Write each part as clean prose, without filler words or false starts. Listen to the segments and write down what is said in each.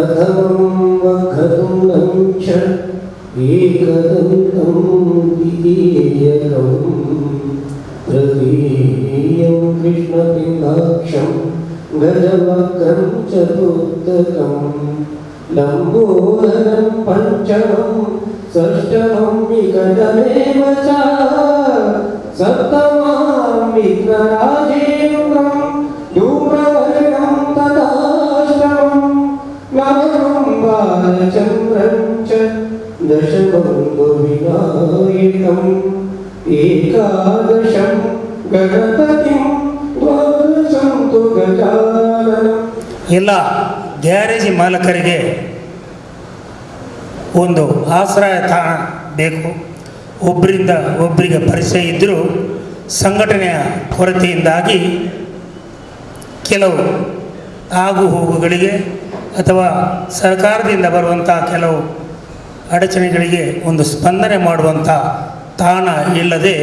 प्रथमं वक्रतुण्डं च एकदन्तं द्वितीयकं तृतीयं कृष्णपिनाक्षं गजवक्त्रं चतुर्थकं लम्बोदरं पञ्चमं षष्ठमं विकटमेव च सप्तमं विघ्नराजेन्द्रं धूम्रवर्णं तथाष्टमं नवमं बालचन्द्रं च दशमं विनायकम् एकादशं गणपतिं द्वादशं तु गजाननम्. ಎಲ್ಲ ಗ್ಯಾರೇಜ್ ಮಾಲಕರಿಗೆ ಒಂದು ಆಶ್ರಯ ತಾಣ ಬೇಕು. ಒಬ್ಬರಿಂದ ಒಬ್ಬರಿಗೆ ಪರಿಚಯ ಇದ್ದರೂ ಸಂಘಟನೆಯ ಕೊರತೆಯಿಂದಾಗಿ ಕೆಲವು ಆಗು ಹೋಗುಗಳಿಗೆ ಅಥವಾ ಸರ್ಕಾರದಿಂದ ಬರುವಂಥ ಕೆಲವು ಅಡಚಣೆಗಳಿಗೆ ಒಂದು ಸ್ಪಂದನೆ ಮಾಡುವಂಥ ತಾಣ ಇಲ್ಲದೆ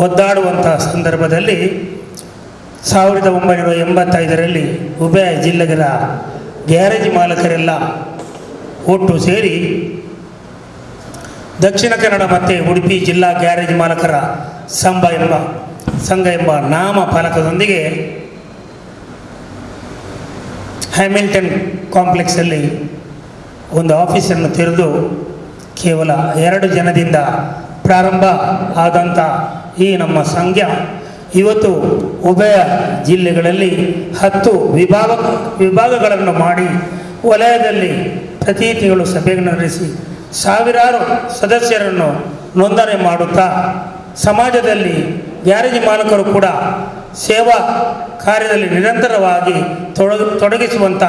ಒದ್ದಾಡುವಂಥ ಸಂದರ್ಭದಲ್ಲಿ 1985ರಲ್ಲಿ ಉಭಯ ಜಿಲ್ಲೆಗಳ ಗ್ಯಾರೇಜ್ ಮಾಲಕರೆಲ್ಲ ಒಟ್ಟು ಸೇರಿ ದಕ್ಷಿಣ ಕನ್ನಡ ಮತ್ತು ಉಡುಪಿ ಜಿಲ್ಲಾ ಗ್ಯಾರೇಜ್ ಮಾಲಕರ ಸಂಘ ಎಂಬ ನಾಮ ಫಲಕದೊಂದಿಗೆ ಹ್ಯಾಮಿಲ್ಟನ್ ಕಾಂಪ್ಲೆಕ್ಸಲ್ಲಿ ಒಂದು ಆಫೀಸನ್ನು ತೆರೆದು ಕೇವಲ 2 ಜನದಿಂದ ಪ್ರಾರಂಭ ಆದಂಥ ಈ ನಮ್ಮ ಸಂಘ ಇವತ್ತು ಉಭಯ ಜಿಲ್ಲೆಗಳಲ್ಲಿ 10 ವಿಭಾಗಗಳನ್ನು ಮಾಡಿ ವಲಯದಲ್ಲಿ ಪ್ರತಿ ತಿಂಗಳು ಸಭೆಗಳನ್ನು ನಡೆಸಿ ಸಾವಿರಾರು ಸದಸ್ಯರನ್ನು ನೋಂದಣಿ ಮಾಡುತ್ತಾ ಸಮಾಜದಲ್ಲಿ ಗ್ಯಾರೇಜ್ ಮಾಲಕರು ಕೂಡ ಸೇವಾ ಕಾರ್ಯದಲ್ಲಿ ನಿರಂತರವಾಗಿ ತೊಡಗಿಸುವಂಥ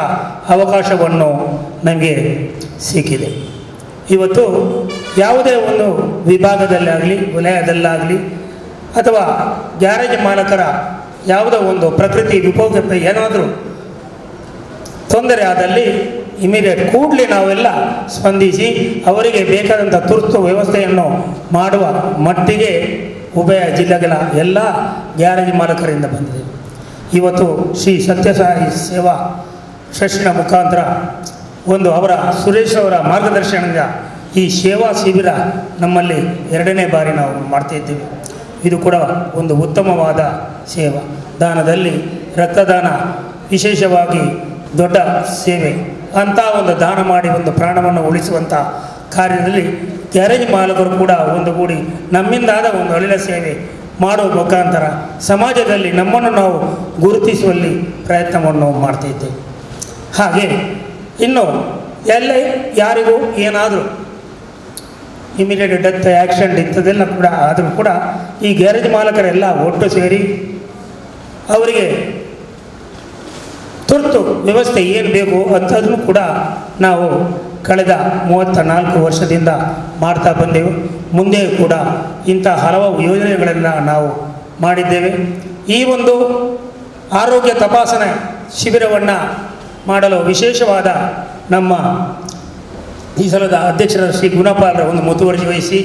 ಅವಕಾಶವನ್ನು ನಮಗೆ ಸಿಕ್ಕಿದೆ. ಇವತ್ತು ಯಾವುದೇ ಒಂದು ವಿಭಾಗದಲ್ಲಾಗಲಿ ವಲಯದಲ್ಲಾಗಲಿ ಅಥವಾ ಗ್ಯಾರೇಜ್ ಮಾಲಕರ ಯಾವುದೋ ಒಂದು ಪ್ರಕೃತಿ ವಿಕೋಪ ಏನಾದರೂ ತೊಂದರೆ ಆದಲ್ಲಿ ಇಮಿಡಿಯೇಟ್ ಕೂಡಲೇ ನಾವೆಲ್ಲ ಸ್ಪಂದಿಸಿ ಅವರಿಗೆ ಬೇಕಾದಂಥ ತುರ್ತು ವ್ಯವಸ್ಥೆಯನ್ನು ಮಾಡುವ ಮಟ್ಟಿಗೆ ಉಭಯ ಜಿಲ್ಲೆಗಳ ಎಲ್ಲ ಗ್ಯಾರೇಜ್ ಮಾಲಕರಿಂದ ಬಂದಿದೆ. ಇವತ್ತು ಶ್ರೀ ಸತ್ಯಸಾಯಿ ಸೇವಾ ಟ್ರಸ್ಟಿನ ಮುಖಾಂತರ ಅವರ ಸುರೇಶ್ ಅವರ ಮಾರ್ಗದರ್ಶನದಿಂದ ಈ ಸೇವಾ ಶಿಬಿರ ನಮ್ಮಲ್ಲಿ 2ನೇ ಬಾರಿ ನಾವು ಮಾಡ್ತಾಯಿದ್ದೀವಿ. ಇದು ಕೂಡ ಒಂದು ಉತ್ತಮವಾದ ಸೇವಾ. ದಾನದಲ್ಲಿ ರಕ್ತದಾನ ವಿಶೇಷವಾಗಿ ದೊಡ್ಡ ಸೇವೆ ಅಂಥ ಒಂದು ದಾನ ಮಾಡಿ ಒಂದು ಪ್ರಾಣವನ್ನು ಉಳಿಸುವಂಥ ಕಾರ್ಯದಲ್ಲಿ ಗ್ಯಾರೇಜ್ ಮಾಲಕರು ಕೂಡ ಒಂದುಗೂಡಿ ನಮ್ಮಿಂದಾದ ಒಂದು ಒಳ್ಳೆಯ ಸೇವೆ ಮಾಡುವ ಮುಖಾಂತರ ಸಮಾಜದಲ್ಲಿ ನಮ್ಮನ್ನು ನಾವು ಗುರುತಿಸುವಲ್ಲಿ ಪ್ರಯತ್ನವನ್ನು ಮಾಡ್ತಿದ್ದೇವೆ. ಹಾಗೆ ಇನ್ನು ಎಲ್ಲ ಯಾರಿಗೂ ಏನಾದರೂ ಇಮಿಡಿಯೇಟ್ ಡೆತ್ ಆ್ಯಕ್ಸಿಡೆಂಟ್ ಇಂಥದ್ದೆಲ್ಲ ಕೂಡ ಆದರೂ ಕೂಡ ಈ ಗ್ಯಾರೇಜ್ ಮಾಲಕರೆಲ್ಲ ಒಟ್ಟು ಸೇರಿ ಅವರಿಗೆ ತುರ್ತು ವ್ಯವಸ್ಥೆ ಏನು ಬೇಕು ಅಂಥದ್ದನ್ನು ಕೂಡ ನಾವು ಕಳೆದ 34 ವರ್ಷದಿಂದ ಮಾಡ್ತಾ ಬಂದೆವು. ಮುಂದೆ ಕೂಡ ಇಂಥ ಹಲವು ಯೋಜನೆಗಳೆಲ್ಲ ನಾವು ಮಾಡಿದ್ದೇವೆ. ಈ ಒಂದು ಆರೋಗ್ಯ ತಪಾಸಣೆ ಶಿಬಿರವನ್ನು ಮಾಡಲು ವಿಶೇಷವಾದ ನಮ್ಮ ಈ ಸಲದ ಅಧ್ಯಕ್ಷರಾದ ಶ್ರೀ ಗುಣಪಾಲರ ಒಂದು ಮುತುವರ್ಜಿ ವಹಿಸಿ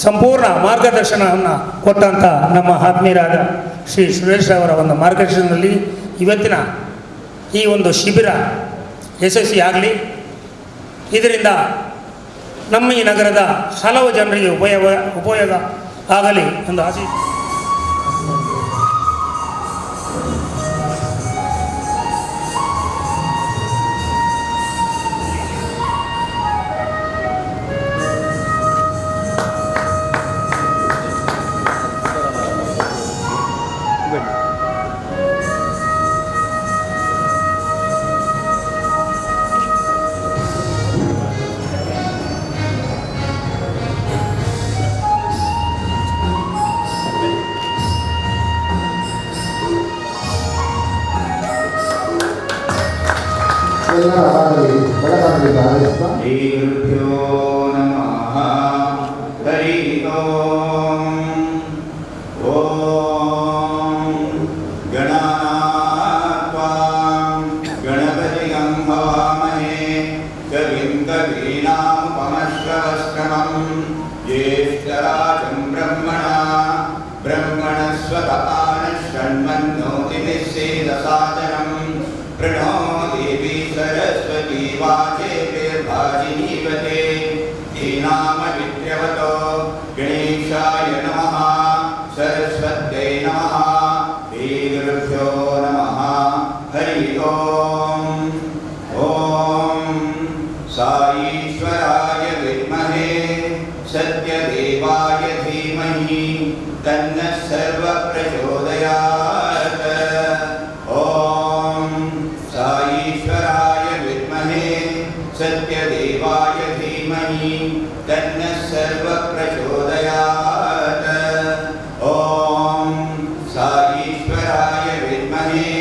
ಸಂಪೂರ್ಣ ಮಾರ್ಗದರ್ಶನವನ್ನು ಕೊಟ್ಟಂಥ ನಮ್ಮ ಆತ್ಮೀಯರಾದ ಶ್ರೀ ಸುರೇಶ್ ಅವರ ಒಂದು ಮಾರ್ಗದರ್ಶನದಲ್ಲಿ ಇವತ್ತಿನ ಈ ಒಂದು ಶಿಬಿರ ಯಶಸ್ವಿಯಾಗಲಿ. ಇದರಿಂದ ನಮ್ಮ ಈ ನಗರದ ಹಲವು ಜನರಿಗೆ ಉಪಯೋಗ ಆಗಲಿ ಎಂದು ಆಶೆ. श्रीगुरुभ्यो नमः। हरि ओम्। ॐ गणानात्वा गणपतिं हवामहे कविं कवीनामुपमश्रवस्तमं ज्येष्ठराजं ब्रह्मणस्पतः षण्मन्नोतिभिः सेदसादनं प्रणो देवी सरस्वती वाचेभिर्भाजिनीवते दीनामविद्यवतो गणेशाय नमः सरस्वत्यै नमः श्रीगुरुभ्यो नमः हरि ओम् ॐ साईश्वराय विद्महे सत्यदेवाय धीमहि तन्नः सर्वः प्रचोदयात् ॐ साईश्वराय विद्महे सत्यदेवाय धीमहि तन्नः सर्वः प्रचोदयात् ॐ साईश्वराय विद्महे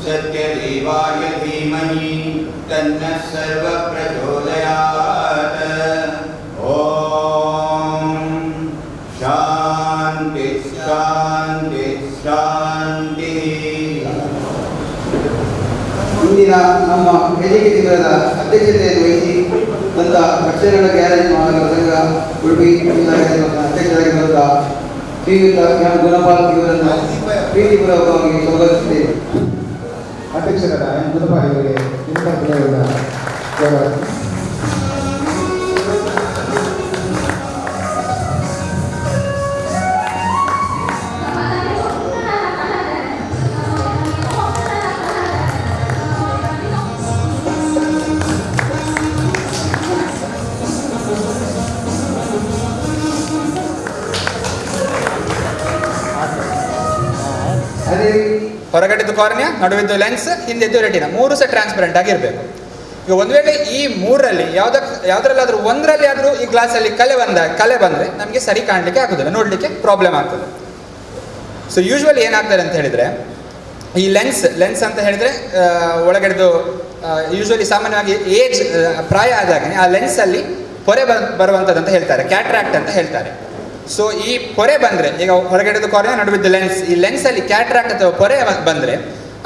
सत्यदेवाय धीमहि तन्नः सर्वः प्रचोदयात् ॐ शान्ति शान्ति शान्तिः ಇಂದಿನ ನಮ್ಮ ವೇದಿಕೆ ಶಿಬಿರದ ಅಧ್ಯಕ್ಷತೆಯನ್ನು ವಹಿಸಿ ತಂದ ರಕ್ಷಣೆಗಳ ಗ್ಯಾರೇಜ್ ಮಾಲಕರ ಸಂಘ ಉಡುಪಿ ಅಧ್ಯಕ್ಷರಾಗಿರುವಂಥ ಶ್ರೀಯುತ ಎಂ ಗುಣಪಾಲ್ ಇವರನ್ನು ಪ್ರೀತಿಪೂರ್ವಕವಾಗಿ ಸ್ವಾಗತಿಸುತ್ತೇವೆ. ಅಧ್ಯಕ್ಷರಾದ ಎಂ ಗುಣಪಾಲ್ ಇವರಿಗೆ ಹೊರಗಡೆದು ಕಾರ್ನಿಯಾ, ನಡುವಿದ್ದು ಲೆನ್ಸ್, ಹಿಂದೆದ್ದು ರೆಟಿನಾ, ಮೂರು ಸಹ ಟ್ರಾನ್ಸ್ಪರೆಂಟ್ ಆಗಿರಬೇಕು. ಈಗ ಒಂದು ವೇಳೆ ಈ ಮೂರರಲ್ಲಿ ಯಾವುದರಲ್ಲಾದರೂ ಒಂದರಲ್ಲಿ ಆದರೂ ಈ ಗ್ಲಾಸಲ್ಲಿ ಕಲೆ ಬಂದರೆ ನಮಗೆ ಸರಿ ಕಾಣಲಿಕ್ಕೆ ಆಗೋದಿಲ್ಲ, ನೋಡಲಿಕ್ಕೆ ಪ್ರಾಬ್ಲಮ್ ಆಗ್ತದೆ. ಸೊ ಯೂಶ್ವಲಿ ಏನಾಗ್ತದೆ ಅಂತ ಹೇಳಿದರೆ, ಈ ಲೆನ್ಸ್ ಅಂತ ಹೇಳಿದರೆ ಒಳಗಡೆದು ಯೂಶ್ವಲಿ ಸಾಮಾನ್ಯವಾಗಿ ಪ್ರಾಯ ಆದಾಗ ಆ ಲೆನ್ಸಲ್ಲಿ ಪೊರೆ ಬರುವಂಥದ್ದು ಅಂತ ಹೇಳ್ತಾರೆ, ಕ್ಯಾಟ್ರಾಕ್ಟ್ ಅಂತ ಹೇಳ್ತಾರೆ. ಸೊ ಈ ಪೊರೆ ಬಂದರೆ, ಈಗ ಹೊರಗಡೆದು ಕಾರ್ನಿಯಾ, ನಡುವಿದ್ದು ಲೆನ್ಸ್, ಈ ಲೆನ್ಸಲ್ಲಿ ಕ್ಯಾಟ್ರಾಕ್ಟ್ ಅಥವಾ ಪೊರೆ ಬಂದರೆ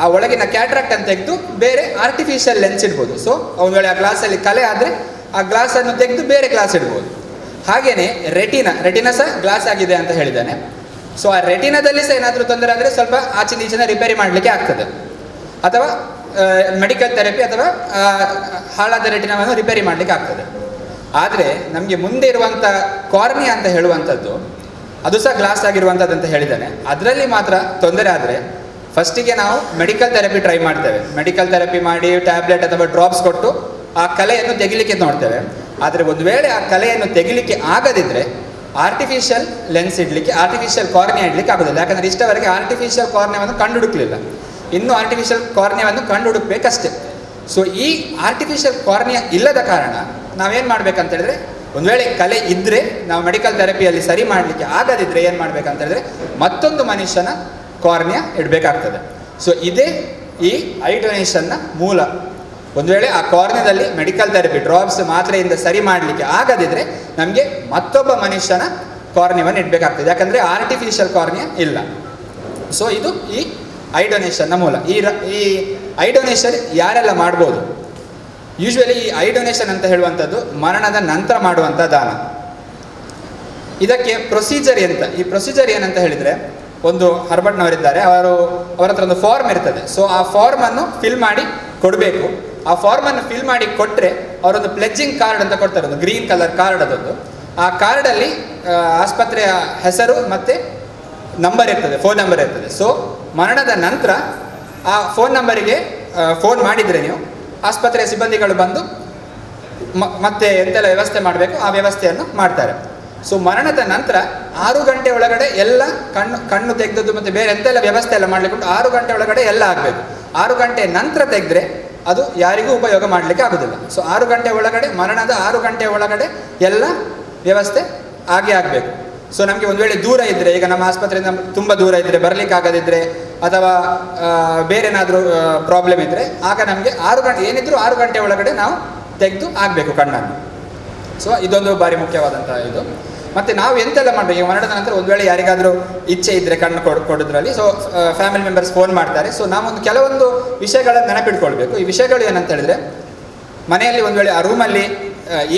ಆ ಒಳಗಿನ ಕ್ಯಾಟ್ರಾಕ್ಟ್ ಅಂತ ತೆಗೆದು ಬೇರೆ ಆರ್ಟಿಫಿಷಿಯಲ್ ಲೆನ್ಸ್ ಇಡ್ಬೋದು. ಸೊ ಒಂದು ವೇಳೆ ಆ ಗ್ಲಾಸಲ್ಲಿ ಕಲೆ ಆದರೆ ಆ ಗ್ಲಾಸನ್ನು ತೆಗೆದು ಬೇರೆ ಗ್ಲಾಸ್ ಇಡ್ಬೋದು. ಹಾಗೆಯೇ ರೆಟಿನಾ ಸಹ ಗ್ಲಾಸ್ ಆಗಿದೆ ಅಂತ ಹೇಳಿದ್ದಾನೆ. ಸೊ ಆ ರೆಟಿನಾದಲ್ಲಿ ಸಹ ಏನಾದರೂ ತೊಂದರೆ ಆದರೆ ಸ್ವಲ್ಪ ಆಚಿನ ಈಚಿನ ರಿಪೇರಿ ಮಾಡಲಿಕ್ಕೆ ಆಗ್ತದೆ, ಅಥವಾ ಮೆಡಿಕಲ್ ಥೆರಪಿ ಅಥವಾ ಹಾಳಾದ ರೆಟಿನಾವನ್ನು ರಿಪೇರಿ ಮಾಡಲಿಕ್ಕೆ ಆಗ್ತದೆ. ಆದರೆ ನಮಗೆ ಮುಂದೆ ಇರುವಂಥ ಕಾರ್ನಿಯಾ ಅಂತ ಹೇಳುವಂಥದ್ದು ಅದು ಸಹ ಗ್ಲಾಸ್ ಆಗಿರುವಂಥದ್ದು ಅಂತ ಹೇಳಿದ್ದಾನೆ. ಅದರಲ್ಲಿ ಮಾತ್ರ ತೊಂದರೆ ಆದರೆ ಫಸ್ಟಿಗೆ ನಾವು ಮೆಡಿಕಲ್ ಥೆರಪಿ ಟ್ರೈ ಮಾಡ್ತೇವೆ. ಮೆಡಿಕಲ್ ಥೆರಪಿ ಮಾಡಿ ಟ್ಯಾಬ್ಲೆಟ್ ಅಥವಾ ಡ್ರಾಪ್ಸ್ ಕೊಟ್ಟು ಆ ಕಲೆಯನ್ನು ತೆಗಿಲಿಕ್ಕೆ ನೋಡ್ತೇವೆ. ಆದರೆ ಒಂದು ವೇಳೆ ಆ ಕಲೆಯನ್ನು ತೆಗಿಲಿಕ್ಕೆ ಆಗದಿದ್ದರೆ ಆರ್ಟಿಫಿಷಿಯಲ್ ಲೆನ್ಸ್ ಇಡಲಿಕ್ಕೆ, ಆರ್ಟಿಫಿಷಿಯಲ್ ಕಾರ್ನಿಯಾ ಇಡಲಿಕ್ಕೆ ಆಗೋದಿಲ್ಲ. ಯಾಕಂದರೆ ಇಷ್ಟವರೆಗೆ ಆರ್ಟಿಫಿಷಿಯಲ್ ಕಾರ್ನಿಯಾವನ್ನು ಕಂಡುಹುಡುಕಲಿಲ್ಲ, ಇನ್ನೂ ಆರ್ಟಿಫಿಷಿಯಲ್ ಕಾರ್ನಿಯಾವನ್ನು ಕಂಡುಹುಡುಕಬೇಕಷ್ಟೇ. ಸೊ ಈ ಆರ್ಟಿಫಿಷಿಯಲ್ ಕಾರ್ನಿಯಾ ಇಲ್ಲದ ಕಾರಣ ನಾವೇನು ಮಾಡಬೇಕಂತ ಹೇಳಿದ್ರೆ, ಒಂದು ವೇಳೆ ಕಲೆ ಇದ್ದರೆ ನಾವು ಮೆಡಿಕಲ್ ಥೆರಪಿಯಲ್ಲಿ ಸರಿ ಮಾಡಲಿಕ್ಕೆ ಆಗದಿದ್ದರೆ ಏನು ಮಾಡಬೇಕಂತ ಹೇಳಿದ್ರೆ ಮತ್ತೊಂದು ಮನುಷ್ಯನ ಕಾರ್ನಿಯಾ ಇಡಬೇಕಾಗ್ತದೆ. ಸೊ ಇದೇ ಈ ಐ ಡೊನೇಷನ್ನ ಮೂಲ. ಒಂದು ವೇಳೆ ಆ ಕಾರ್ನಿಯಾದಲ್ಲಿ ಮೆಡಿಕಲ್ ಥೆರಪಿ ಡ್ರಾಪ್ಸ್ ಮಾತ್ರೆಯಿಂದ ಸರಿ ಮಾಡಲಿಕ್ಕೆ ಆಗದಿದ್ದರೆ ನಮಗೆ ಮತ್ತೊಬ್ಬ ಮನುಷ್ಯನ ಕಾರ್ನಿಯಾವನ್ನು ಇಡಬೇಕಾಗ್ತದೆ, ಯಾಕಂದರೆ ಆರ್ಟಿಫಿಷಿಯಲ್ ಕಾರ್ನಿಯಾ ಇಲ್ಲ. ಸೊ ಇದು ಈ ಐ ಡೊನೇಷನ್ನ ಮೂಲ. ಈ ಐ ಡೊನೇಷನ್ ಯಾರೆಲ್ಲ ಮಾಡ್ಬೋದು? ಯೂಶ್ವಲಿ ಈ ಐ ಡೊನೇಷನ್ ಅಂತ ಹೇಳುವಂಥದ್ದು ಮರಣದ ನಂತರ ಮಾಡುವಂಥ ದಾನ. ಇದಕ್ಕೆ ಪ್ರೊಸೀಜರ್ ಈ ಪ್ರೊಸೀಜರ್ ಏನಂತ ಹೇಳಿದರೆ, ಒಂದು ಹರ್ಬಟ್ನವರಿದ್ದಾರೆ, ಅವರ ಹತ್ರ ಒಂದು ಫಾರ್ಮ್ ಇರ್ತದೆ. ಸೊ ಆ ಫಾರ್ಮನ್ನು ಫಿಲ್ ಮಾಡಿ ಕೊಡಬೇಕು. ಆ ಫಾರ್ಮನ್ನು ಫಿಲ್ ಮಾಡಿ ಕೊಟ್ಟರೆ ಅವರೊಂದು ಪ್ಲೆಡ್ಜಿಂಗ್ ಕಾರ್ಡ್ ಅಂತ ಕೊಡ್ತಾರೆ, ಒಂದು ಗ್ರೀನ್ ಕಲರ್ ಕಾರ್ಡ್ ಅದೊಂದು. ಆ ಕಾರ್ಡಲ್ಲಿ ಆಸ್ಪತ್ರೆಯ ಹೆಸರು ಮತ್ತು ನಂಬರ್ ಇರ್ತದೆ, ಫೋನ್ ನಂಬರ್ ಇರ್ತದೆ. ಸೊ ಮರಣದ ನಂತರ ಆ ಫೋನ್ ನಂಬರಿಗೆ ಫೋನ್ ಮಾಡಿದರೆ ನೀವು ಆಸ್ಪತ್ರೆಯ ಸಿಬ್ಬಂದಿಗಳು ಬಂದು ಮತ್ತೆ ಎಂತೆಲ್ಲ ವ್ಯವಸ್ಥೆ ಮಾಡಬೇಕು ಆ ವ್ಯವಸ್ಥೆಯನ್ನು ಮಾಡ್ತಾರೆ. ಸೊ ಮರಣದ ನಂತರ 6 ಗಂಟೆ ಒಳಗಡೆ ಎಲ್ಲ ಕಣ್ಣು ತೆಗೆದದ್ದು ಮತ್ತು ಬೇರೆ ಎಂತೆಲ್ಲ ವ್ಯವಸ್ಥೆ ಎಲ್ಲ ಮಾಡಲಿಕ್ಕೆ 6 ಗಂಟೆ ಒಳಗಡೆ ಎಲ್ಲ ಆಗಬೇಕು. 6 ಗಂಟೆ ನಂತರ ತೆಗೆದ್ರೆ ಅದು ಯಾರಿಗೂ ಉಪಯೋಗ ಮಾಡಲಿಕ್ಕೆ ಆಗೋದಿಲ್ಲ. ಸೊ 6 ಗಂಟೆ ಒಳಗಡೆ, ಮರಣದ 6 ಗಂಟೆ ಒಳಗಡೆ ಎಲ್ಲ ವ್ಯವಸ್ಥೆ ಆಗಬೇಕು. ಸೊ ನಮಗೆ ಒಂದು ವೇಳೆ ದೂರ ಇದ್ದರೆ, ಈಗ ನಮ್ಮ ಆಸ್ಪತ್ರೆಯಿಂದ ತುಂಬ ದೂರ ಇದ್ದರೆ, ಬರಲಿಕ್ಕೆ ಆಗದಿದ್ದರೆ, ಅಥವಾ ಬೇರೆ ಏನಾದರೂ ಪ್ರಾಬ್ಲಮ್ ಇದ್ದರೆ, ಆಗ ನಮಗೆ 6 ಗಂಟೆ ಏನಿದ್ರು 6 ಗಂಟೆ ಒಳಗಡೆ ನಾವು ತೆಗೆದು ಆಗಬೇಕು ಕಣ್ಣನ್ನು. ಸೊ ಇದೊಂದು ಭಾರಿ ಮುಖ್ಯವಾದಂಥ ಇದು. ಮತ್ತು ನಾವು ಎಂತೆಲ್ಲ ಮಾಡಬೇಕು, ಈಗ ಮರಣದ ನಂತರ ಒಂದು ವೇಳೆ ಯಾರಿಗಾದರೂ ಇಚ್ಛೆ ಇದ್ದರೆ ಕಣ್ಣು ಕೊಡೋದ್ರಲ್ಲಿ, ಸೊ ಫ್ಯಾಮಿಲಿ ಮೆಂಬರ್ಸ್ ಫೋನ್ ಮಾಡ್ತಾರೆ. ಸೊ ನಾವೊಂದು ಕೆಲವೊಂದು ವಿಷಯಗಳನ್ನು ನೆನಪಿಟ್ಕೊಳ್ಬೇಕು. ಈ ವಿಷಯಗಳು ಏನಂತ ಹೇಳಿದ್ರೆ, ಮನೆಯಲ್ಲಿ ಒಂದು ವೇಳೆ ಆ ರೂಮಲ್ಲಿ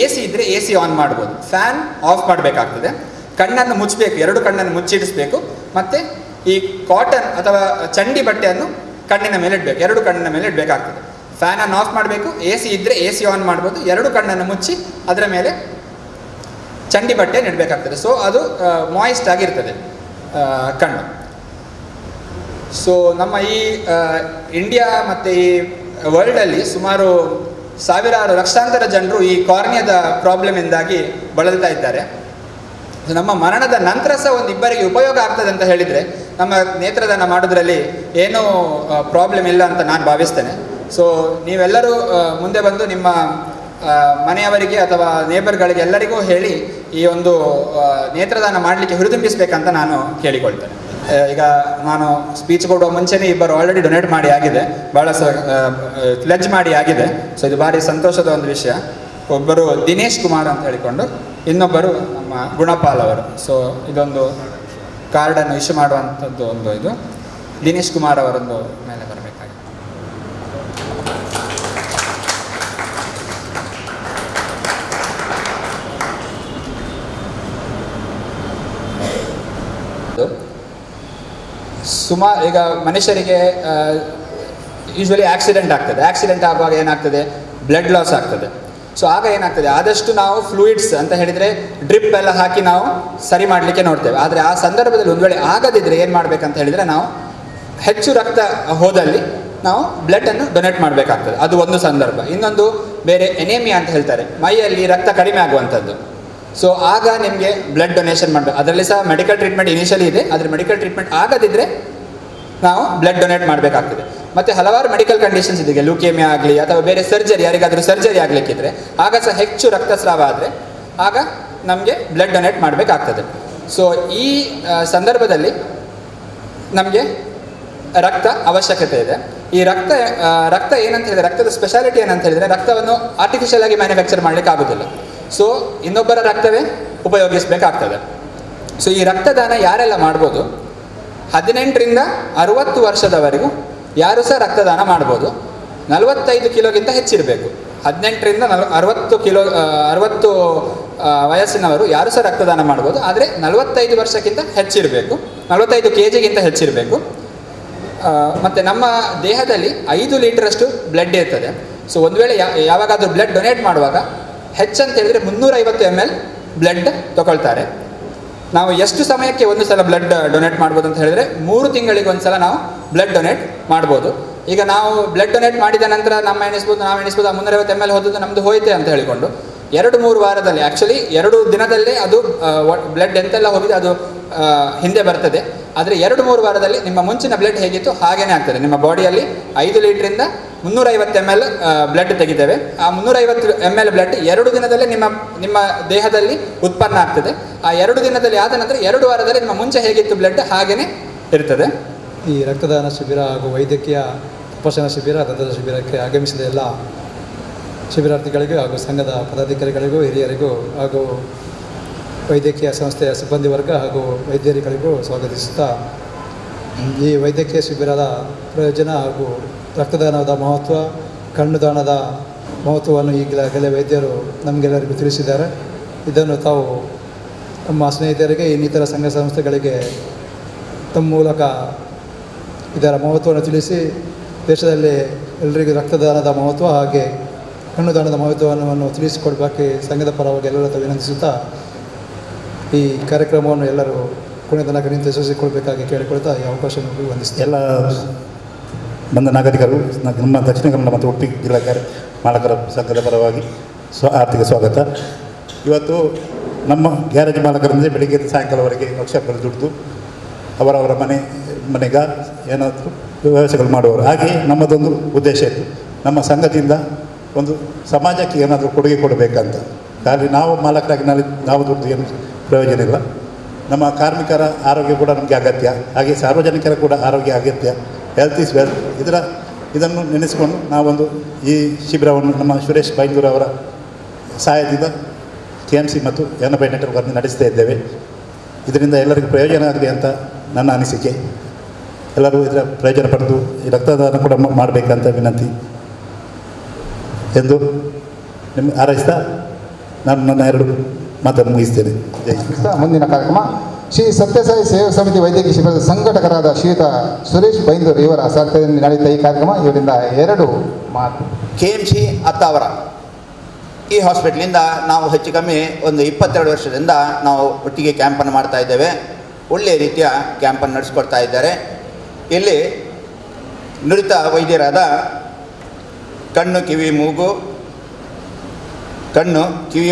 AC ಇದ್ದರೆ AC ಆನ್ ಮಾಡ್ಬೋದು, ಫ್ಯಾನ್ ಆಫ್ ಮಾಡಬೇಕಾಗ್ತದೆ, ಕಣ್ಣನ್ನು ಮುಚ್ಚಬೇಕು, 2 ಕಣ್ಣನ್ನು ಮುಚ್ಚಿಡಿಸ್ಬೇಕು, ಮತ್ತು ಈ ಕಾಟನ್ ಅಥವಾ ಚಂಡಿ ಬಟ್ಟೆಯನ್ನು ಕಣ್ಣಿನ ಮೇಲೆ ಇಡಬೇಕು, 2 ಕಣ್ಣಿನ ಮೇಲೆ ಇಡಬೇಕಾಗ್ತದೆ. ಫ್ಯಾನನ್ನು ಆಫ್ ಮಾಡಬೇಕು, AC ಇದ್ದರೆ AC ಆನ್ ಮಾಡ್ಬೋದು, ಎರಡು ಕಣ್ಣನ್ನು ಮುಚ್ಚಿ ಅದರ ಮೇಲೆ ಚಂಡಿ ಬಟ್ಟೆ ನೆಡಬೇಕಾಗ್ತದೆ. ಸೊ ಅದು ಮಾಯಿಸ್ಟ್ ಆಗಿರ್ತದೆ ಕಣ್ಣು. ಸೊ ನಮ್ಮ ಈ ಇಂಡಿಯಾ ಮತ್ತು ಈ ವರ್ಲ್ಡಲ್ಲಿ ಸುಮಾರು ಸಾವಿರಾರು ಲಕ್ಷಾಂತರ ಜನರು ಈ ಕಾರ್ನಿಯಾದ ಪ್ರಾಬ್ಲಮಿಂದಾಗಿ ಬಳಲ್ತಾ ಇದ್ದಾರೆ. ನಮ್ಮ ಮರಣದ ನಂತರ ಸಹ ಒಂದು ಇಬ್ಬರಿಗೆ ಉಪಯೋಗ ಆಗ್ತದೆ ಅಂತ ಹೇಳಿದರೆ ನಮ್ಮ ನೇತ್ರದಾನ ಮಾಡೋದ್ರಲ್ಲಿ ಏನೂ ಪ್ರಾಬ್ಲಮ್ ಇಲ್ಲ ಅಂತ ನಾನು ಭಾವಿಸ್ತೇನೆ. ಸೊ ನೀವೆಲ್ಲರೂ ಮುಂದೆ ಬಂದು ನಿಮ್ಮ ಮನೆಯವರಿಗೆ ಅಥವಾ ನೇಬರ್ಗಳಿಗೆ ಎಲ್ಲರಿಗೂ ಹೇಳಿ ಈ ಒಂದು ನೇತ್ರದಾನ ಮಾಡಲಿಕ್ಕೆ ಹುರಿದುಂಬಿಸಬೇಕಂತ ನಾನು ಕೇಳಿಕೊಳ್ತೇನೆ. ಈಗ ನಾನು ಸ್ಪೀಚ್ ಕೊಡುವ ಮುಂಚೆನೇ ಇಬ್ಬರು ಆಲ್ರೆಡಿ ಡೊನೇಟ್ ಮಾಡಿ ಆಗಿದೆ, ಭಾಳ ಪ್ಲೆಜ್ ಮಾಡಿ ಆಗಿದೆ. ಸೊ ಇದು ಭಾರಿ ಸಂತೋಷದ ಒಂದು ವಿಷಯ. ಒಬ್ಬರು ದಿನೇಶ್ ಕುಮಾರ್ ಅಂತ ಹೇಳಿಕೊಂಡು, ಇನ್ನೊಬ್ಬರು ನಮ್ಮ ಗುಣಪಾಲ್ ಅವರು. ಸೊ ಇದೊಂದು ಕಾರ್ಡನ್ನು ಇಶ್ಯೂ ಮಾಡುವಂಥದ್ದು ಒಂದು ಇದು ದಿನೇಶ್ ಕುಮಾರ್ ಅವರೊಂದು ಮೇಲೆ ಬರಬೇಕಾಗಿದೆ. ಸುಮಾರು ಈಗ ಮನುಷ್ಯರಿಗೆ ಯೂಶ್ವಲಿ ಆಕ್ಸಿಡೆಂಟ್ ಆಗ್ತದೆ. ಆಕ್ಸಿಡೆಂಟ್ ಆಗುವಾಗ ಏನಾಗ್ತದೆ, ಬ್ಲಡ್ ಲಾಸ್ ಆಗ್ತದೆ. ಸೊ ಆಗ ಏನಾಗ್ತದೆ, ಆದಷ್ಟು ನಾವು ಫ್ಲೂಯಿಡ್ಸ್ ಅಂತ ಹೇಳಿದರೆ ಡ್ರಿಪ್ ಎಲ್ಲ ಹಾಕಿ ನಾವು ಸರಿ ಮಾಡಲಿಕ್ಕೆ ನೋಡ್ತೇವೆ. ಆದರೆ ಆ ಸಂದರ್ಭದಲ್ಲಿ ಒಂದು ವೇಳೆ ಆಗದಿದ್ದರೆ ಏನು ಮಾಡಬೇಕಂತ ಹೇಳಿದರೆ, ನಾವು ಹೆಚ್ಚು ರಕ್ತ ಹೋದಲ್ಲಿ ನಾವು ಬ್ಲಡ್ಡನ್ನು ಡೊನೇಟ್ ಮಾಡಬೇಕಾಗ್ತದೆ. ಅದು ಒಂದು ಸಂದರ್ಭ. ಇನ್ನೊಂದು ಬೇರೆ ಎನೇಮಿಯಾ ಅಂತ ಹೇಳ್ತಾರೆ, ಮೈಯಲ್ಲಿ ರಕ್ತ ಕಡಿಮೆ ಆಗುವಂಥದ್ದು. ಸೊ ಆಗ ನಿಮಗೆ ಬ್ಲಡ್ ಡೊನೇಷನ್ ಮಾಡಬೇಕು. ಅದರಲ್ಲಿ ಸಹ ಮೆಡಿಕಲ್ ಟ್ರೀಟ್ಮೆಂಟ್ ಇನಿಷಿಯಲಿ ಇದೆ, ಆದರೆ ಮೆಡಿಕಲ್ ಟ್ರೀಟ್ಮೆಂಟ್ ಆಗದಿದ್ದರೆ ನಾವು ಬ್ಲಡ್ ಡೊನೇಟ್ ಮಾಡಬೇಕಾಗ್ತದೆ. ಮತ್ತು ಹಲವಾರು ಮೆಡಿಕಲ್ ಕಂಡೀಷನ್ಸ್ ಇದೆ, ಲೂಕೇಮಿಯಾ ಆಗಲಿ ಅಥವಾ ಬೇರೆ ಸರ್ಜರಿ, ಯಾರಿಗಾದರೂ ಸರ್ಜರಿ ಆಗಲಿಕ್ಕಿದ್ರೆ ಆಗ ಸಹ ಹೆಚ್ಚು ರಕ್ತಸ್ರಾವ ಆದರೆ ಆಗ ನಮಗೆ ಬ್ಲಡ್ ಡೊನೇಟ್ ಮಾಡಬೇಕಾಗ್ತದೆ. ಸೊ ಈ ಸಂದರ್ಭದಲ್ಲಿ ನಮಗೆ ರಕ್ತ ಅವಶ್ಯಕತೆ ಇದೆ. ಈ ರಕ್ತ ಏನಂತ ಹೇಳಿದರೆ, ರಕ್ತದ ಸ್ಪೆಷಾಲಿಟಿ ಏನಂತ ಹೇಳಿದರೆ, ರಕ್ತವನ್ನು ಆರ್ಟಿಫಿಷಿಯಲ್ ಆಗಿ ಮ್ಯಾನುಫ್ಯಾಕ್ಚರ್ ಮಾಡಲಿಕ್ಕೆ ಆಗೋದಿಲ್ಲ. ಸೊ ಇನ್ನೊಬ್ಬರ ರಕ್ತವೇ ಉಪಯೋಗಿಸಬೇಕಾಗ್ತದೆ. ಸೊ ಈ ರಕ್ತದಾನ ಯಾರೆಲ್ಲ ಮಾಡ್ಬೋದು, 18ರಿಂದ 60 ವರ್ಷದವರೆಗೂ ಯಾರು ಸಹ ರಕ್ತದಾನ ಮಾಡ್ಬೋದು. 45 ಕಿಲೋಗಿಂತ ಹೆಚ್ಚಿರಬೇಕು. 18ರಿಂದ 60 ವಯಸ್ಸಿನವರು ಯಾರು ಸಹ ರಕ್ತದಾನ ಮಾಡ್ಬೋದು. ಆದರೆ 45 ವರ್ಷಕ್ಕಿಂತ ಹೆಚ್ಚಿರಬೇಕು, 45 kgಗಿಂತ ಹೆಚ್ಚಿರಬೇಕು. ಮತ್ತು ನಮ್ಮ ದೇಹದಲ್ಲಿ 5 ಲೀಟರಷ್ಟು ಬ್ಲಡ್ ಇರ್ತದೆ. ಸೊ ಒಂದು ವೇಳೆ ಯಾವಾಗಾದರೂ ಬ್ಲಡ್ ಡೊನೇಟ್ ಮಾಡುವಾಗ ಹೆಚ್ಚಂತ ಹೇಳಿದರೆ 350 ml ಬ್ಲಡ್ ತಗೊಳ್ತಾರೆ. ನಾವು ಎಷ್ಟು ಸಮಯಕ್ಕೆ ಒಂದು ಸಲ ಬ್ಲಡ್ ಡೊನೇಟ್ ಮಾಡ್ಬೋದು ಅಂತ ಹೇಳಿದರೆ 3 ತಿಂಗಳಿಗೆ ಒಂದು ಸಲ ನಾವು ಬ್ಲಡ್ ಡೊನೇಟ್ ಮಾಡ್ಬೋದು. ಈಗ ನಾವು ಬ್ಲಡ್ ಡೊನೇಟ್ ಮಾಡಿದ ನಂತರ ನಾವು ಎಣಿಸ್ಬೋದು 350 ml ಹೋದದ್ದು ನಮ್ಮದು ಹೋಯ್ತೆ ಅಂತ ಹೇಳಿಕೊಂಡು 2-3 ವಾರದಲ್ಲಿ, ಆ್ಯಕ್ಚುಲಿ 2 ದಿನದಲ್ಲೇ ಅದು ಬ್ಲಡ್ ಎಂತೆಲ್ಲ ಹೋಗಿದೆ ಅದು ಹಿಂದೆ ಬರ್ತದೆ. ಆದರೆ 2-3 ವಾರದಲ್ಲಿ ನಿಮ್ಮ ಮುಂಚಿನ ಬ್ಲಡ್ ಹೇಗಿತ್ತು ಹಾಗೇ ಆಗ್ತದೆ. ನಿಮ್ಮ ಬಾಡಿಯಲ್ಲಿ 5 ಲೀಟ್ರಿಂದ 350 ml ಬ್ಲಡ್ ತೆಗಿತೇವೆ. ಆ 350 ml ಬ್ಲಡ್ 2 ದಿನದಲ್ಲೇ ನಿಮ್ಮ ದೇಹದಲ್ಲಿ ಉತ್ಪನ್ನ ಆಗ್ತದೆ. ಆ 2 ದಿನದಲ್ಲಿ ಆದ ನಂತರ 2 ವಾರದಲ್ಲಿ ನಿಮ್ಮ ಮುಂಚೆ ಹೇಗಿತ್ತು ಬ್ಲಡ್ ಹಾಗೇ ಇರ್ತದೆ. ಈ ರಕ್ತದಾನ ಶಿಬಿರ ಹಾಗೂ ವೈದ್ಯಕೀಯ ತಪಾಸಣಾ ಶಿಬಿರ, ದಂತದ ಶಿಬಿರಕ್ಕೆ ಆಗಮಿಸಿದ ಎಲ್ಲ ಶಿಬಿರಾರ್ಥಿಗಳಿಗೂ ಹಾಗೂ ಸಂಘದ ಪದಾಧಿಕಾರಿಗಳಿಗೂ, ಹಿರಿಯರಿಗೂ ಹಾಗೂ ವೈದ್ಯಕೀಯ ಸಂಸ್ಥೆಯ ಸಿಬ್ಬಂದಿ ವರ್ಗ ಹಾಗೂ ವೈದ್ಯರಿಗಳಿಗೂ ಸ್ವಾಗತಿಸುತ್ತಾ, ಈ ವೈದ್ಯಕೀಯ ಶಿಬಿರದ ಪ್ರಯೋಜನ ಹಾಗೂ ರಕ್ತದಾನದ ಮಹತ್ವ, ಕಣ್ಣು ದಾನದ ಮಹತ್ವವನ್ನು ಈಗಾಗಲೇ ವೈದ್ಯರು ನಮಗೆಲ್ಲರಿಗೂ ತಿಳಿಸಿದ್ದಾರೆ. ಇದನ್ನು ತಾವು ನಮ್ಮ ಸ್ನೇಹಿತರಿಗೆ, ಇನ್ನಿತರ ಸಂಘ ಸಂಸ್ಥೆಗಳಿಗೆ ತಮ್ಮ ಮೂಲಕ ಇದರ ಮಹತ್ವವನ್ನು ತಿಳಿಸಿ ದೇಶದಲ್ಲಿ ಎಲ್ಲರಿಗೂ ರಕ್ತದಾನದ ಮಹತ್ವ ಹಾಗೆ ಕಣ್ಣು ದಾನದ ಮಹತ್ವವನ್ನು ತಿಳಿಸಿಕೊಡಬೇಕು ಸಂಘದ ಪರವಾಗಿ ಎಲ್ಲರೂ ವಿನಂತಿಸುತ್ತಾ ಈ ಕಾರ್ಯಕ್ರಮವನ್ನು ಎಲ್ಲರೂ ಕೊನೆ ತನಕ ನಿಂತು ಯಶಸ್ವಿಗೊಳ್ಳಬೇಕಾಗಿ ಕೇಳಿಕೊಳ್ತಾ ಈ ಅವಕಾಶವನ್ನು ವಂದಿಸ್ತೀನಿ. ಎಲ್ಲ ಬಂದ ನಾಗರಿಕರು ನಮ್ಮ ದಕ್ಷಿಣ ಕನ್ನಡ ಮತ್ತು ಉಡುಪಿ ಜಿಲ್ಲಾ ಮಾಲಕರ ಸಂಘದ ಪರವಾಗಿ ಆರ್ಥಿಕ ಸ್ವಾಗತ. ಇವತ್ತು ನಮ್ಮ ಗ್ಯಾರೇಜ್ ಮಾಲಕರಿಂದ ಬೆಳಿಗ್ಗೆ ಸಾಯಂಕಾಲವರೆಗೆ ಲಕ್ಷಗಳು ದುಡಿದು ಅವರವರ ಮನೆಗ ಏನಾದರೂ ವ್ಯವಸ್ಥೆಗಳು ಮಾಡುವವರು. ಹಾಗೆಯೇ ನಮ್ಮದೊಂದು ಉದ್ದೇಶ ಇತ್ತು, ನಮ್ಮ ಸಂಘದಿಂದ ಒಂದು ಸಮಾಜಕ್ಕೆ ಏನಾದರೂ ಕೊಡುಗೆ ಕೊಡಬೇಕಂತ. ಖಾಲಿ ನಾವು ಮಾಲಕರಾಗಿ ನಾವು ದುಡ್ಡು ಏನು ಪ್ರಯೋಜನ ಇಲ್ಲ. ನಮ್ಮ ಕಾರ್ಮಿಕರ ಆರೋಗ್ಯ ಕೂಡ ನಮಗೆ ಅಗತ್ಯ, ಹಾಗೆ ಸಾರ್ವಜನಿಕರ ಕೂಡ ಆರೋಗ್ಯ ಅಗತ್ಯ. Health is wealth. ಇದನ್ನು ನೆನೆಸಿಕೊಂಡು ನಾವೊಂದು ಈ ಶಿಬಿರವನ್ನು ನಮ್ಮ ಸುರೇಶ್ ಬೈಂದೂರು ಅವರ ಸಹಾಯದಿಂದ KMC ಮತ್ತು NB ನೆಟ್ವರ್ಕ್ ನಡೆಸ್ತಾ ಇದ್ದೇವೆ. ಇದರಿಂದ ಎಲ್ಲರಿಗೂ ಪ್ರಯೋಜನ ಆಗಲಿ ಅಂತ ನನ್ನ ಅನಿಸಿಕೆ. ಎಲ್ಲರೂ ಇದರ ಪ್ರಯೋಜನ ಪಡೆದು ಈ ರಕ್ತದಾನ ಕೂಡ ಮಾಡಬೇಕಂತ ವಿನಂತಿ ಎಂದು ನಿಮ್ಗೆ ಹಾರೈಸ್ತಾ ನಾನು ನನ್ನ 2 ಮಾತನ್ನು ಮುಗಿಸ್ತೇನೆ. ಮುಂದಿನ ಕಾರ್ಯಕ್ರಮ ಶ್ರೀ ಸತ್ಯಸಾಯಿ ಸೇವಾ ಸಮಿತಿ ವೈದ್ಯಕೀಯ ಶಿಬಿರದ ಸಂಘಟಕರಾದ ಶ್ರೀಯುತ ಸುರೇಶ್ ಬೈಂದೂರು ಇವರ ಸಾರಥ್ಯದಲ್ಲಿ ನಡೆಯುತ್ತಾ ಈ ಕಾರ್ಯಕ್ರಮ ಇವರಿಂದ 2 ಮಾತು KMC ಅತ್ತಾವರ ಈ ಹಾಸ್ಪಿಟ್ಲಿಂದ ನಾವು ಹೆಚ್ಚು ಕಮ್ಮಿ ಒಂದು 22 ವರ್ಷದಿಂದ ನಾವು ಒಟ್ಟಿಗೆ ಕ್ಯಾಂಪನ್ನು ಮಾಡ್ತಾ ಇದ್ದೇವೆ. ಒಳ್ಳೆಯ ರೀತಿಯ ಕ್ಯಾಂಪನ್ನು ನಡೆಸ್ಕೊಡ್ತಾ ಇದ್ದಾರೆ. ಇಲ್ಲಿ ನುರಿತ ವೈದ್ಯರಾದ ಕಣ್ಣು ಕಿವಿ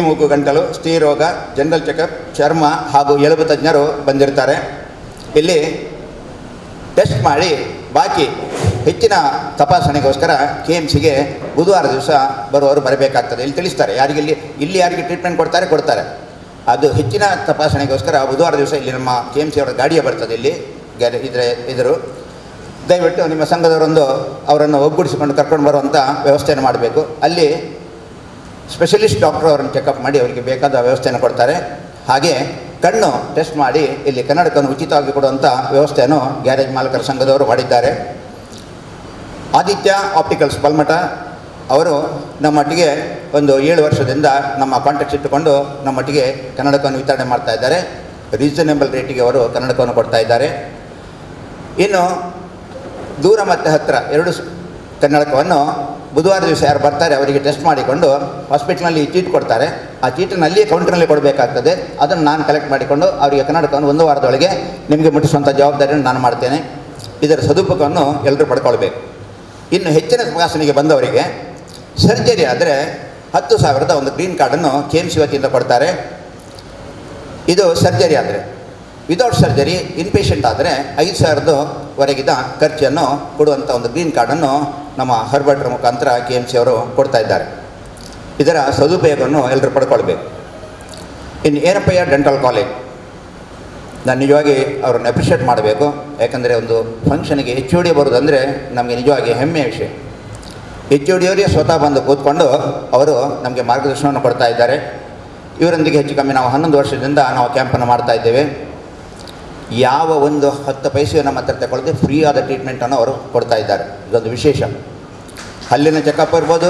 ಮೂಗು ಗಂಟಲು ಸ್ತ್ರೀರೋಗ ಜನರಲ್ ಚೆಕಪ್ ಚರ್ಮ ಹಾಗೂ ಎಲುಬು ತಜ್ಞರು ಬಂದಿರ್ತಾರೆ. ಇಲ್ಲಿ ಟೆಸ್ಟ್ ಮಾಡಿ ಬಾಕಿ ಹೆಚ್ಚಿನ ತಪಾಸಣೆಗೋಸ್ಕರ KMCಗೆ ಬುಧವಾರ ದಿವಸ ಬರುವವರು ಬರಬೇಕಾಗ್ತದೆ. ಇಲ್ಲಿ ತಿಳಿಸ್ತಾರೆ ಇಲ್ಲಿ ಯಾರಿಗೆ ಟ್ರೀಟ್ಮೆಂಟ್ ಕೊಡ್ತಾರೆ. ಅದು ಹೆಚ್ಚಿನ ತಪಾಸಣೆಗೋಸ್ಕರ ಬುಧವಾರ ದಿವಸ ಇಲ್ಲಿ ನಮ್ಮ KMC ಅವರ ಗಾಡಿಯೇ ಬರ್ತದೆ. ಇಲ್ಲಿ ಇದರು ದಯವಿಟ್ಟು ನಿಮ್ಮ ಸಂಘದವರೊಂದು ಅವರನ್ನು ಒಗ್ಗೂಡಿಸಿಕೊಂಡು ಕರ್ಕೊಂಡು ಬರುವಂಥ ವ್ಯವಸ್ಥೆಯನ್ನು ಮಾಡಬೇಕು. ಅಲ್ಲಿ ಸ್ಪೆಷಲಿಸ್ಟ್ ಡಾಕ್ಟರ್ ಅವರನ್ನು ಚೆಕಪ್ ಮಾಡಿ ಅವರಿಗೆ ಬೇಕಾದ ವ್ಯವಸ್ಥೆಯನ್ನು ಕೊಡ್ತಾರೆ. ಹಾಗೆ ಕಣ್ಣು ಟೆಸ್ಟ್ ಮಾಡಿ ಇಲ್ಲಿ ಕನ್ನಡಕವನ್ನು ಉಚಿತವಾಗಿ ಕೊಡುವಂಥ ವ್ಯವಸ್ಥೆಯನ್ನು ಗ್ಯಾರೇಜ್ ಮಾಲಕರ ಸಂಘದವರು ಮಾಡಿದ್ದಾರೆ. ಆದಿತ್ಯ ಆಪ್ಟಿಕಲ್ಸ್ ಪಲ್ಮಠ ಅವರು ನಮ್ಮೊಟ್ಟಿಗೆ ಒಂದು 7 ವರ್ಷದಿಂದ ನಮ್ಮ ಕಾಂಟ್ಯಾಕ್ಟ್ಸ್ ಇಟ್ಟುಕೊಂಡು ನಮ್ಮೊಟ್ಟಿಗೆ ಕನ್ನಡಕವನ್ನು ವಿತರಣೆ ಮಾಡ್ತಾ ಇದ್ದಾರೆ. ರೀಸನೇಬಲ್ ರೇಟಿಗೆ ಅವರು ಕನ್ನಡಕವನ್ನು ಕೊಡ್ತಾ ಇದ್ದಾರೆ. ಇನ್ನು ದೂರ ಮತ್ತು ಹತ್ತಿರ 2 ಕನ್ನಡಕವನ್ನು ಬುಧವಾರ ದಿವಸ ಯಾರು ಬರ್ತಾರೆ ಅವರಿಗೆ ಟೆಸ್ಟ್ ಮಾಡಿಕೊಂಡು ಹಾಸ್ಪಿಟ್ಲ್ನಲ್ಲಿ ಚೀಟ್ ಕೊಡ್ತಾರೆ. ಆ ಚೀಟನ್ನು ಅಲ್ಲಿಯೇ ಕೌಂಟ್ರಲ್ಲಿ ಕೊಡಬೇಕಾಗ್ತದೆ. ಅದನ್ನು ನಾನು ಕಲೆಕ್ಟ್ ಮಾಡಿಕೊಂಡು ಅವರಿಗೆ ಕನ್ನಡಕವನ್ನು 1 ವಾರದೊಳಗೆ ನಿಮಗೆ ಮುಟ್ಟಿಸುವಂಥ ಜವಾಬ್ದಾರಿಯನ್ನು ನಾನು ಮಾಡ್ತೇನೆ. ಇದರ ಸದುಪಯೋಗವನ್ನು ಎಲ್ಲರೂ ಪಡ್ಕೊಳ್ಬೇಕು. ಇನ್ನು ಹೆಚ್ಚಿನ ತಪಾಸಣೆಗೆ ಬಂದವರಿಗೆ ಸರ್ಜರಿ ಆದರೆ 10,000ದ ಒಂದು ಗ್ರೀನ್ ಕಾರ್ಡನ್ನು KMC ವತಿಯಿಂದ ಕೊಡ್ತಾರೆ. ಇದು ಸರ್ಜರಿ ಆದರೆ. ವಿದೌಟ್ ಸರ್ಜರಿ ಇನ್ಪೇಷೆಂಟ್ ಆದರೆ 5,000ವರೆಗಿನ ಖರ್ಚನ್ನು ಕೊಡುವಂಥ ಒಂದು ಗ್ರೀನ್ ಕಾರ್ಡನ್ನು ನಮ್ಮ ಹರ್ಬರ್ಟ್ರ ಮುಖಾಂತರ KMC ಅವರು ಕೊಡ್ತಾ ಇದ್ದಾರೆ. ಇದರ ಸದುಪಯೋಗವನ್ನು ಎಲ್ಲರೂ ಪಡ್ಕೊಳ್ಬೇಕು. ಇನ್ನು ಏನಪ್ಪಯ್ಯ ಡೆಂಟಲ್ ಕಾಲೇಜ್, ನಾನು ನಿಜವಾಗಿ ಅವರನ್ನು ಅಪ್ರಿಷಿಯೇಟ್ ಮಾಡಬೇಕು. ಯಾಕಂದರೆ ಒಂದು ಫಂಕ್ಷನ್ಗೆ HOD ಬರೋದಂದರೆ ನಮಗೆ ನಿಜವಾಗಿ ಹೆಮ್ಮೆಯ ವಿಷಯ. HOD ಅವರೇ ಸ್ವತಃ ಬಂದು ಕೂತ್ಕೊಂಡು ಅವರು ನಮಗೆ ಮಾರ್ಗದರ್ಶನವನ್ನು ಕೊಡ್ತಾ ಇದ್ದಾರೆ. ಇವರೊಂದಿಗೆ ಹೆಚ್ಚು ಕಮ್ಮಿ ನಾವು 11 ವರ್ಷದಿಂದ ನಾವು ಕ್ಯಾಂಪನ್ನು ಮಾಡ್ತಾ ಇದ್ದೇವೆ. ಯಾವ ಒಂದು 10 ಪೈಸೆಯೂ ನಮ್ಮ ಹತ್ರ ತಗೊಳ್ಳದೆ ಫ್ರೀ ಆದ ಟ್ರೀಟ್ಮೆಂಟನ್ನು ಅವರು ಕೊಡ್ತಾ ಇದ್ದಾರೆ. ಇದೊಂದು ವಿಶೇಷ. ಹಲ್ಲಿನ ಚೆಕಪ್ ಇರ್ಬೋದು,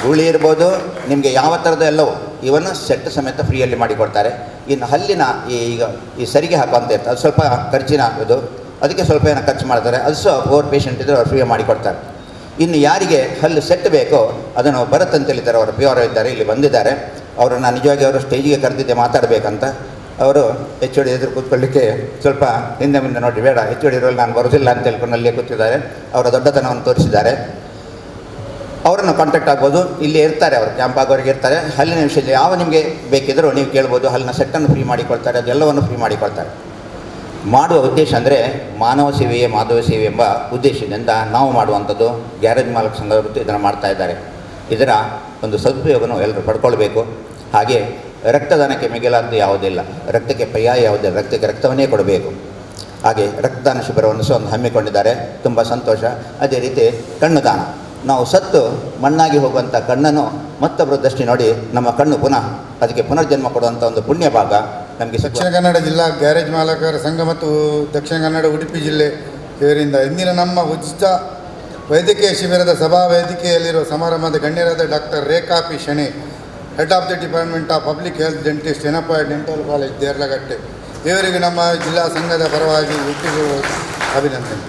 ಗುಳಿ ಇರ್ಬೋದು, ನಿಮಗೆ ಯಾವ ಥರದ ಎಲ್ಲವೂ ಇವನ್ನು ಸೆಟ್ ಸಮೇತ ಫ್ರೀಯಲ್ಲಿ ಮಾಡಿಕೊಡ್ತಾರೆ. ಇನ್ನು ಹಲ್ಲಿನ ಈ ಸರಿಗೆ ಹಾಕುವಂತ ಇರ್ತದೆ, ಅದು ಸ್ವಲ್ಪ ಖರ್ಚಿನ ಇದು, ಅದಕ್ಕೆ ಸ್ವಲ್ಪ ಏನೋ ಖರ್ಚು ಮಾಡ್ತಾರೆ. ಅದು ಸಹ 4 ಪೇಷಂಟ್ ಇದ್ದರೆ ಅವ್ರು ಫ್ರೀ ಮಾಡಿಕೊಡ್ತಾರೆ. ಇನ್ನು ಯಾರಿಗೆ ಹಲ್ಲು ಸೆಟ್ ಬೇಕೋ ಅದನ್ನು ಭರತ್ ಅಂತ ಹೇಳಿದ್ದಾರೆ, ಅವರು ಪ್ಯೂರ್ ಇದ್ದಾರೆ, ಇಲ್ಲಿ ಬಂದಿದ್ದಾರೆ. ಅವರನ್ನು ನಿಜವಾಗಿ ಅವರು ಸ್ಟೇಜಿಗೆ ಕರೆದಿದ್ದೆ ಮಾತಾಡಬೇಕಂತ. ಅವರು HOD ಎದುರು ಕೂತ್ಕೊಳ್ಳಿಕ್ಕೆ ಸ್ವಲ್ಪ ಹಿಂದೆ ಮುಂದೆ ನೋಡಿ, ಬೇಡ HOD ಇರೋಲ್ಲಿ ನಾನು ಬರೋದಿಲ್ಲ ಅಂತ ಹೇಳ್ಕೊಂಡು ಅಲ್ಲಿಯೇ ಕೂತಿದ್ದಾರೆ. ಅವರ ದೊಡ್ಡತನವನ್ನು ತೋರಿಸಿದ್ದಾರೆ. ಅವರನ್ನು ಕಾಂಟ್ಯಾಕ್ಟ್ ಆಗ್ಬೋದು. ಇಲ್ಲಿ ಇರ್ತಾರೆ, ಅವರು ಕ್ಯಾಂಪ್ ಆಗೋರಿಗೆ ಇರ್ತಾರೆ. ಹಲ್ಲಿನ ವಿಷಯದಲ್ಲಿ ಯಾವ ನಿಮಗೆ ಬೇಕಿದ್ದರೂ ನೀವು ಕೇಳ್ಬೋದು. ಹಲ್ಲಿನ ಸೆಟ್ಟನ್ನು ಫ್ರೀ ಮಾಡಿಕೊಡ್ತಾರೆ, ಅದೆಲ್ಲವನ್ನು ಫ್ರೀ ಮಾಡಿಕೊಡ್ತಾರೆ. ಮಾಡುವ ಉದ್ದೇಶ ಅಂದರೆ ಮಾನವ ಸೇವೆಯೇ ಮಾಧವ ಸೇವೆ ಎಂಬ ಉದ್ದೇಶದಿಂದ ನಾವು ಮಾಡುವಂಥದ್ದು. ಗ್ಯಾರೇಜ್ ಮಾಲಕ ಸಂಘದವರು ಇದನ್ನು ಮಾಡ್ತಾ ಇದ್ದಾರೆ. ಇದರ ಒಂದು ಸದುಪಯೋಗವನ್ನು ಎಲ್ಲರೂ ಪಡ್ಕೊಳ್ಬೇಕು. ಹಾಗೆ ರಕ್ತದಾನಕ್ಕೆ ಮಿಗಿಲಾದ್ದು ಯಾವುದಿಲ್ಲ, ರಕ್ತಕ್ಕೆ ಪರ್ಯಾಯ ಯಾವುದಿಲ್ಲ, ರಕ್ತಕ್ಕೆ ರಕ್ತವನ್ನೇ ಕೊಡಬೇಕು. ಹಾಗೆ ರಕ್ತದಾನ ಶಿಬಿರವನ್ನು ಸಹ ಒಂದು ಹಮ್ಮಿಕೊಂಡಿದ್ದಾರೆ, ತುಂಬ ಸಂತೋಷ. ಅದೇ ರೀತಿ ಕಣ್ಣು ದಾನ, ನಾವು ಸತ್ತು ಮಣ್ಣಾಗಿ ಹೋಗುವಂಥ ಕಣ್ಣನ್ನು ಮತ್ತೊಬ್ಬರ ದೃಷ್ಟಿ ನೋಡಿ ನಮ್ಮ ಕಣ್ಣು ಪುನಃ ಅದಕ್ಕೆ ಪುನರ್ಜನ್ಮ ಕೊಡುವಂಥ ಒಂದು ಪುಣ್ಯ ಭಾಗ ನಮಗೆ. ದಕ್ಷಿಣ ಕನ್ನಡ ಜಿಲ್ಲಾ ಗ್ಯಾರೇಜ್ ಮಾಲಕರ ಸಂಘ ಮತ್ತು ದಕ್ಷಿಣ ಕನ್ನಡ ಉಡುಪಿ ಜಿಲ್ಲೆ ಇವರಿಂದ ಇಂದಿನ ನಮ್ಮ ಉಚಿತ ವೈದ್ಯಕೀಯ ಶಿಬಿರದ ಸಭಾ ವೇದಿಕೆಯಲ್ಲಿರುವ ಸಮಾರಂಭದ ಗಣ್ಯರಾದ doctor Rekha P Shenoy, head of the department of public health dentist, Yenepoya dental college, Deralakatte, ಇವರಿಗೆ ನಮ್ಮ ಜಿಲ್ಲಾ ಸಂಘದ ಪರವಾಗಿ ಹುಟ್ಟಿರುವ ಅಭಿನಂದನೆ.